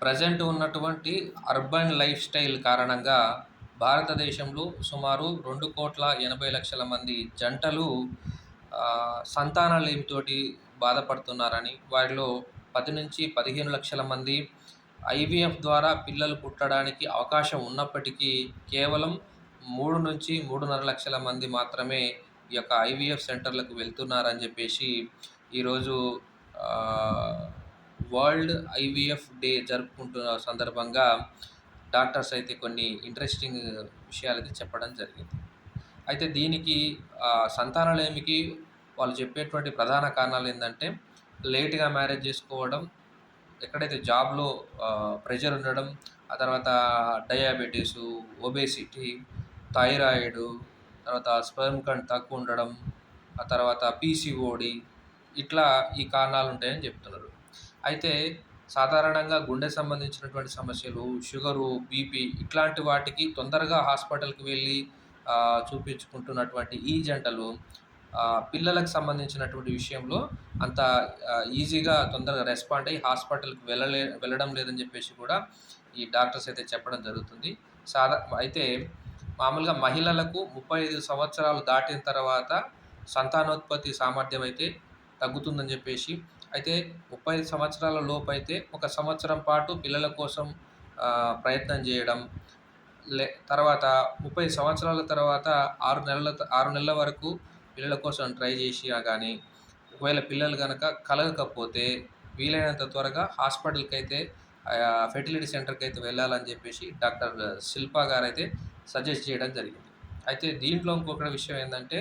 Present ఉన్నటువంటి urban life style కారణంగా భారతదేశంలో సుమారు 2,80,00,000 మంది జంటలు సంతానలేమితోటి బాధపడుతున్నారని, వారిలో 10-15 లక్షల మంది ఐవీఎఫ్ ద్వారా పిల్లలు పుట్టడానికి అవకాశం ఉన్నప్పటికీ కేవలం 3-3.5 లక్షల మంది మాత్రమే ఈ యొక్క ఐవీఎఫ్ సెంటర్లకు వెళ్తున్నారని చెప్పేసి ఈరోజు వరల్డ్ ఐవీఎఫ్ డే జరుపుకుంటున్న సందర్భంగా డాక్టర్స్ అయితే కొన్ని ఇంట్రెస్టింగ్ విషయాలైతే చెప్పడం జరిగింది. అయితే దీనికి సంతానలేమికి వాళ్ళు చెప్పేటువంటి ప్రధాన కారణాలు ఏందంటే, లేట్‌గా మ్యారేజ్ చేసుకోవడం, ఎక్కడైతే జాబ్‌లో ప్రెషర్ ఉండడం, ఆ తర్వాత డయాబెటిసు, ఒబేసిటీ, థైరాయిడు, తర్వాత స్పెర్మ్ కౌంట్ తక్కువ ఉండడం, ఆ తర్వాత పీసీఓడి ఇట్లా ఈ కారణాలుంటాయని చెప్తున్నారు. అయితే సాధారణంగా గుండె సంబంధించినటువంటి సమస్యలు, షుగరు, బీపీ ఇట్లాంటి వాటికి తొందరగా హాస్పిటల్‌కి వెళ్ళి చూపించుకుంటున్నటువంటి ఈ జంటలు పిల్లలకు సంబంధించినటువంటి విషయంలో అంత ఈజీగా తొందరగా రెస్పాండ్ అయ్యి హాస్పిటల్‌కి వెళ్ళడం లేదని చెప్పేసి కూడా ఈ డాక్టర్స్ అయితే చెప్పడం జరుగుతుంది. అయితే మామూలుగా మహిళలకు 35 సంవత్సరాలు దాటిన తర్వాత సంతానోత్పత్తి సామర్థ్యం అయితే తగ్గుతుందని చెప్పేసి, అయితే 35 సంవత్సరాల లోపైతే ఒక సంవత్సరం పాటు పిల్లల కోసం ప్రయత్నం చేయడం, తర్వాత 30 సంవత్సరాల తర్వాత 6 నెలల వరకు పిల్లల కోసం ట్రై చేసినా గానీ, ఒకవేళ పిల్లలు గనక కలగకపోతే వీలైనంత త్వరగా హాస్పిటల్‌కైతే ఫెర్టిలిటీ సెంటర్‌కైతే వెళ్ళాలని చెప్పేసి డాక్టర్ శిల్పా గారైతే సజెస్ట్ చేయడం జరిగింది. అయితే దీంట్లో ఇంకొక విషయం ఏందంటే,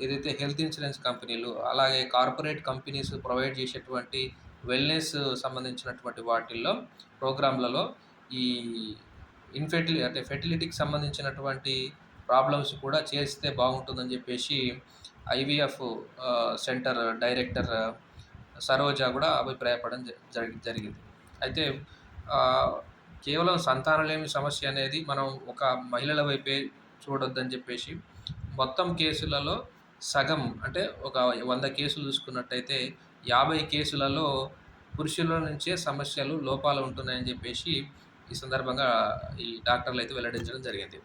ఏదైతే హెల్త్ ఇన్సూరెన్స్ కంపెనీలు, అలాగే కార్పొరేట్ కంపెనీస్ ప్రొవైడ్ చేసేటువంటి వెల్‌నెస్ సంబంధించినటువంటి వాటిల్లో, ప్రోగ్రామ్‌లలో ఈ అంటే ఫెర్టిలిటీకి సంబంధించినటువంటి ప్రాబ్లమ్స్ కూడా చేస్తే బాగుంటుందని చెప్పేసి ఐవీఎఫ్ సెంటర్ డైరెక్టర్ సరోజ కూడా అభిప్రాయపడడం జరిగింది. అయితే కేవలం సంతానలేమి సమస్య అనేది మనం ఒక మహిళల వైపే చూడొద్దని చెప్పేసి, మొత్తం కేసులలో సగం అంటే ఒక 100 కేసులు చూసుకున్నట్టయితే 50 కేసులలో పురుషుల నుంచే సమస్యలు, లోపాలు ఉంటున్నాయని చెప్పేసి ఈ సందర్భంగా ఈ డాక్టర్లు అయితే వెల్లడించడం జరిగింది.